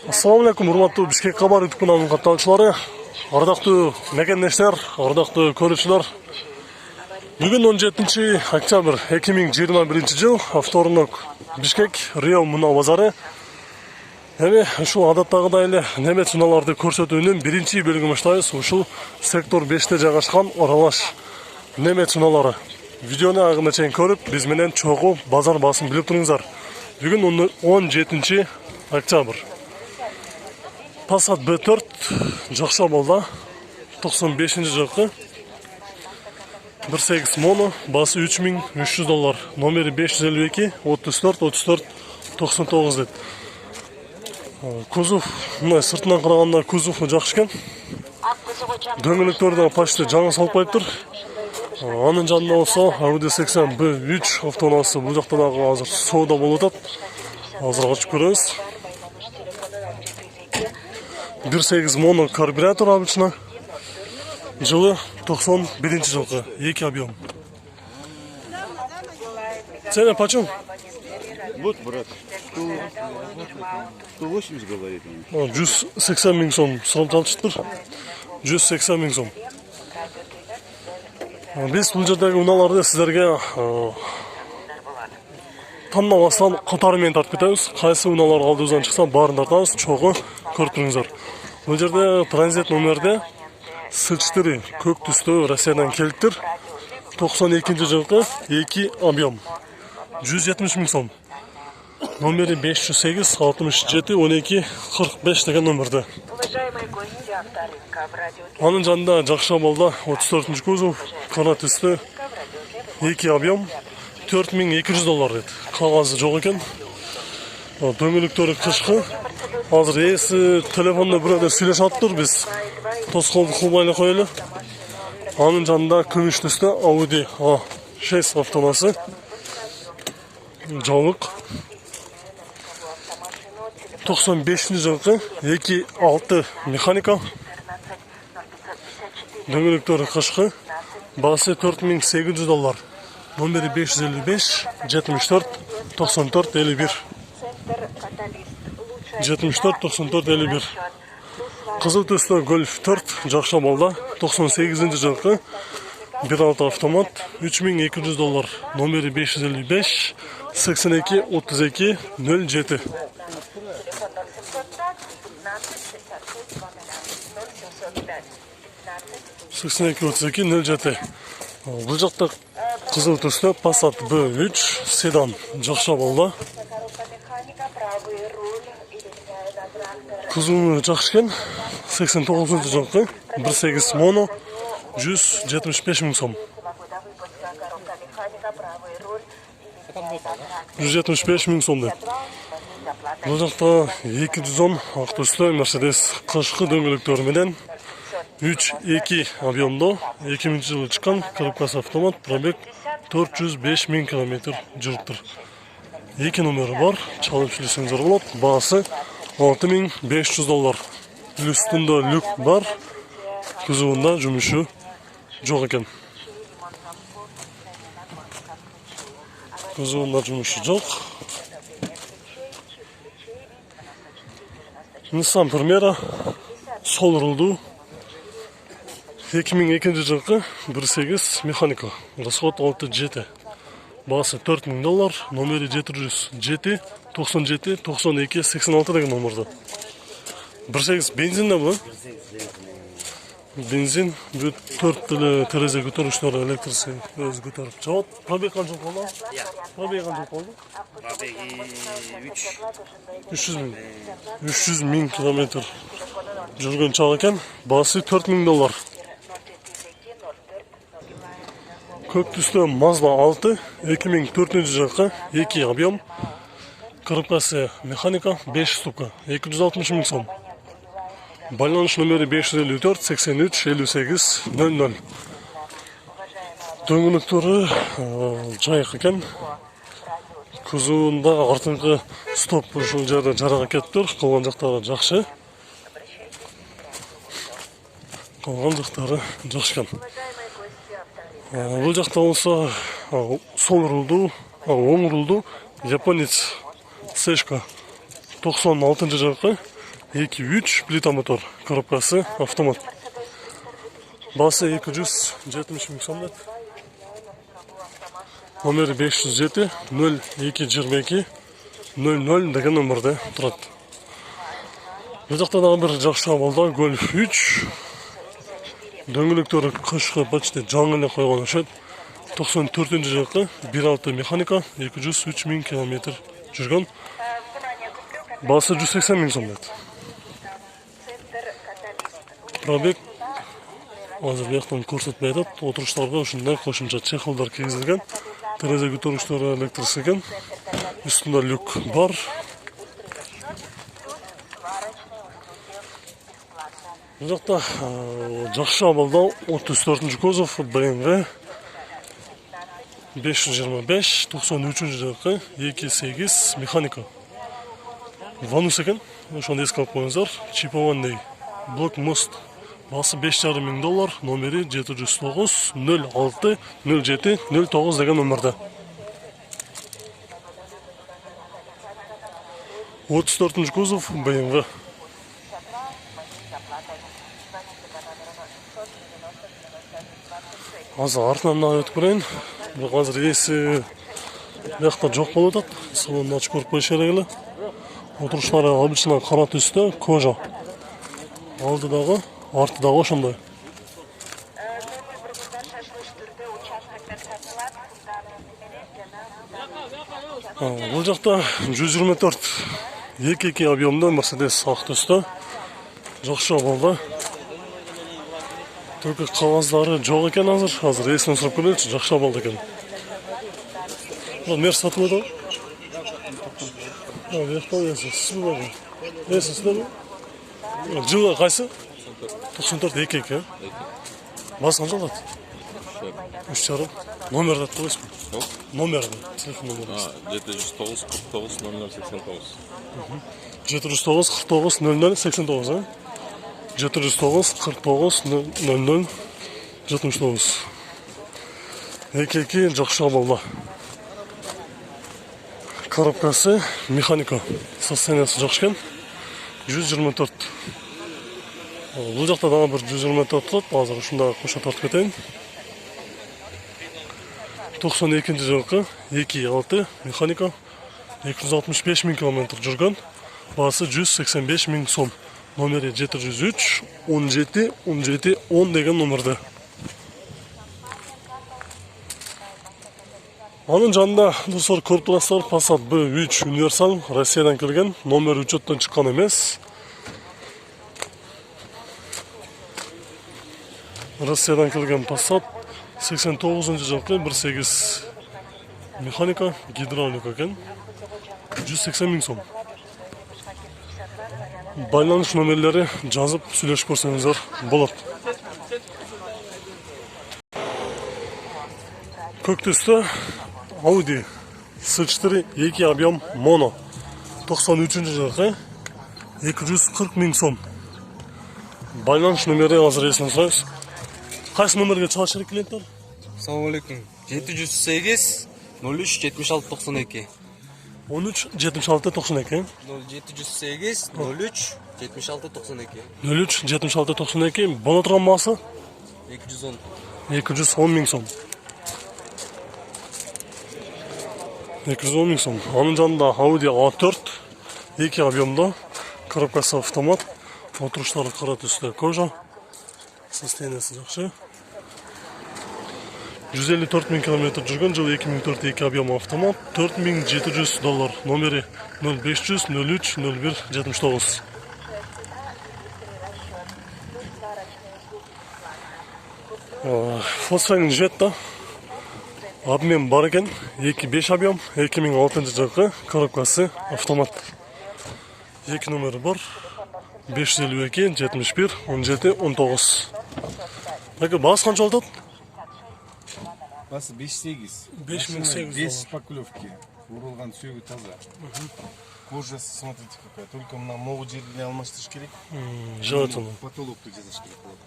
Assalamu alaikum, урматтуу Бишкек кабар YouTube каналынын катталуучулары, ардактуу мекендештер, ардактуу көрүүчүлөр. Бүгүн 17 октябрь 2021 жыл, авторунок Бишкек Рио муна базары. Эми ушул адаттагыдай эле немет унааларды көрсөтүүнүн биринчи бөлүгүн баштайбыз. Ушул сектор 5те жайгашкан аралаш немет унаалары. Видеону агына чейин көрүп, биз менен чогуу базар баасын билип туруңуздар. Бүгүн 17 октябрь. Passat B4 жакшы болду. 95-жылкы 1.8 моно, басы $3300, номери 552 34 34 99 дейт. Кузов, мына сыртынан караганда кузов жакшы экен. Дөңгөлөктөрдө почти жаңы салып коюптур. Анын жанында болсо Audi 80 B3 автоунаасы бул жакта дагы азыр соода болуп атат. Азыр ачып көрөбүз. 1.8 моно карбюратор обычно. Жылы 91-жылкы, 2 объем. Цена почем? Вот, брат, 180 говорит. 180 миң сом сурап жатыптыр. 180 миң сом. Биз бул жердеги унааларды сиздерге тандабастан катары менен тартып кетебиз. Кайсы унаалар алдыбыздан чыкса баарын тартабыз, чогуу көрүп туруңуздар. Бул жерде транзит номерде С4 көк түстө Россиядан келиптир. 92-жылкы 2 объем. 170 миң сом. Номери 508 67 12 45 деген номерде. Анын жанында жакшы болду 34 кузов, кара түстө 2 объем, $4200 дейт. Кагазы жок экен. Дөңгөлөктөрү кышкы. Азыр эси телефондо бирөөдө сүйлөшүп атыптыр, биз тоскоолду кылбай эле коелу. Анын жанында күмүш түстө Audi A6 автоунаасы. Жабык. 95-жылкы 2.6 механика. Дөңгөлөктөрү кышкы. Басы $4800. Номери 555 74 94 51. 74 94 51. Кызыл түстө Golf 4 жакшы болду. 98-жылкы 1.6 автомат, $3200. Номери 555 82 32 07. 82 32 07. Бул жакта кызыл түстө Passat B3 седан жакшы болду. Кузову жакшы экен. 89-жылкы 1.8 моно, 175 миң сом. 175 миң сом дейт. Бул жакта 210 ак түстө Mercedes кышкы дөңгөлөктөрү менен 3.2 объемдо 2000-жылы чыккан коробкасы автомат, пробег 405 миң километр жүрүптүр. 2 номери бар, чалып сүйлөсөңүздөр болот. Баасы $6500. Үстүндө люк бар, кузовунда жумушу жок экен. Кузовунда жумушу жок. Nissan Primera сол рулду 2002-жылкы 1.8 механика. Расход 6.7. Басы $4000, номери 707 97 92 86 деген номерде. 1.8 бензин да бул? Бензин, бул 4 терезе көтөргүчтөр электрisi өзү көтөрүп чыгат. Пробег канча болду? Пробег канча болду? Пробеги 300 миң. 300 миң километр жүргөн чак экен. Басы $4000. Көк түстө Mazda 6 2004-жылкы 2 объем. Коробкасы механика 5 штука, 260 миң сом. Байланыш номери 554 83 58 00. Дөңгөлөктөрү жайык экен. Кузовунда артыңкы стоп ушул жерде жарага кетиптир, калган жактары жакшы. Калган жактары жакшы экен. Бул жакта болсо сол рулду, оң рулду японец Сешка 96 жылғы 2-3 плита мотор коробкасы автомат. Басы 270 мың сом. Номері 507 0222 00 деген номерде тұрады. Бұл жақта да бір жақсы абалда Golf 3. Дөңгелектері қышқы почти жаңылы қойған үшет. 94 жылғы 1.6 механика 203 мың километр жүрген. Басы 180 мың сом. Пробег азыр яқтан көрсетпей айтады. Отырыштарға үшінде қошымша чехолдар кигізілген. Терезе көтергіштері электрическен. Үстінде люк бар. Бұл жақта жақсы абалда 34 кузов BMW 525 93 жылғы 2.8 механика. Ванус екен, ошонда еске алып қойыңыздар. Чипованный блок мост. Басы $5,5 мың, номері 709 06 07 09 деген номерде. 34 кузов BMW. Азыр артынан өтіп көрейін. Бірақ азыр есі яқта жоқ болып өтеді. Салонын ашып көріп қойшы керегілі. Отырыштары обычно қара түсті, кожа. Алдыдағы, артыдағы ошондай. Бұл жақта 124 2.2 объемды Mercedes ақ түсті. Жақсы болды. Только қағаздары жоқ екен азыр. Азыр есінен сұрап көрейінші, жақсы болды екен. Мерс сатылы да? Вияқта есі, сіз бұл бағы. Есі, сіз бағы? Жылы қайсы? 94 2.2. Басы қанша алады? 3,5. Номер дат қойсы бұл? Номер да, телефон номер. 709 49 0089. 709 49 0089, 709 49 00 79. 2.2 жақсы болды. Коробкасы механика. Состояниясы жақсы екен. 124. Бұл жақта дағы бір 124 тұрады. Азыр ұшында қоша тартып кетейін. 92 жылғы 2.6 механика 265 мың километр жүрген. Басы 185 мың сом. Номері 703 17 17 10 деген номерде. Анын жанында достар көріп тұрасыздар Passat B3 универсал Россиядан келген. Номер учеттен шыққан емес. Россиядан келген Passat 89 жылғы 1.8 механика гидравлика екен. 180 мың сом. Байланыш номерлері жазып сөйлесіп көрсеңіздер болады. Көк түсті Audi S4 2 объем моно 93 жылғы 240 мың сом. Байланыш номері азыр есінен сұрайыз. Қайсы номерге чалаш керек клиенттер? Ассалаумалейкум. 708 03 76 92. 13 76 92. 708 03 76 92. 03 76 92. Бола тұрған масы? 210. 210 мың сом. 210 мың сом. Анын жанында Audi A4 2 объемда. Коробкасы автомат. Отырыштары қара түсті кожа. Состояниясы жақсы. 154 мың километр жүрген, жыл 2004 2 объем автомат, $4700, номері 0500 03 01 79. Volkswagen Jetta обмен бар екен, 2.5 объем, 2006 жылғы, коробкасы автомат. 2 номері бар, 552 71 17 19. Басы қанша алдады? Басы 5.8. 5.8. Без шпаклевки. Урылған сүйегі таза. Кожасы, смотрите, какая. Только мына могут жеріне алмаштырыш керек. Желательно. Потолокты жазаш керек болады.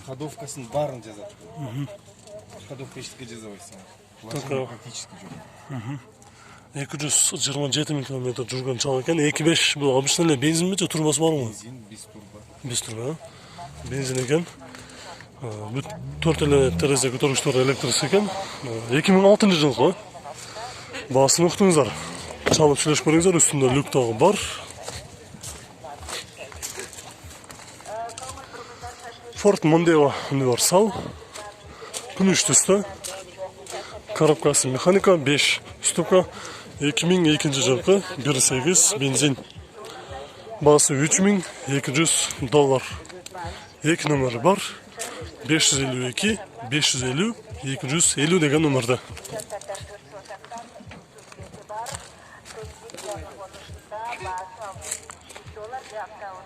Ходовкасын барын жазады. Ходовка ештеңе жазабайсың. Машина практически жоқ. 227 км жүрген чак экен. 2.5 бул обычный эле бензинби же турбасы барбы? Бензин, бис турба. Бес турба. Бензин экен. Бүт 4 эле терезе көтөргүчтөр электрис экен. 2006 жылкы. Баасын уктуңуздар. Чалып сүйлөшүп көрүңүздөр, үстүндө люк дагы бар. Ford Mondeo универсал. Күмүш түстө. Коробкасы механика 5 ступка. 2002 жылкы 1.8 бензин. Баасы $3200. Эки номери бар. 552 550 250 деген номерде.